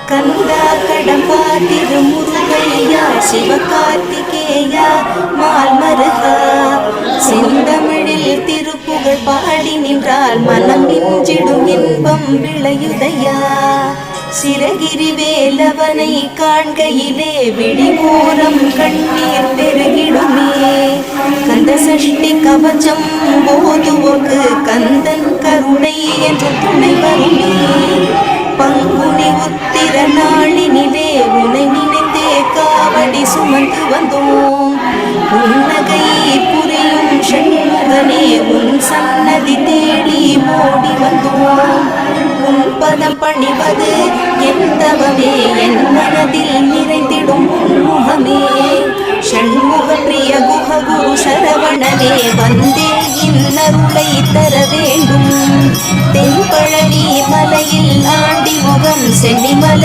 கந்தா கடம்பா திருமுருகையா சிவகார்த்திகேயா மால்மருகா செந்தமிழில் திருப்புகழ் பாடி நின்றால் மனம் இஞ்சிடும் இன்பம் விளையுதையா சிறகிரி வேலவனை காண்கையிலே விழிமோரம் கண்ணீர் பெருகிடுமே கந்த சஷ்டி கவச்சம் போதுவோக்கு கந்தன் கருணை என்று துணை வருமே பங்குனி உத்திர நாளினிலே உனை நினைத்தே காவடி சுமந்து வந்தோம் புன்னகை புரியும் ஷண்முகனே உன் சன்னதி தேடி ஓடி வந்தோம் உன் பதம் பணிவது எந்தவமே என் மனதில் நிறைந்திடும் முகமே ஷண்முக பிரிய குஹ குரு சரவணனே வந்தே இன்னருளை தர வேண்டும் தென்பழனி மலையில் ஆண்டி முகம் சென்னிமலை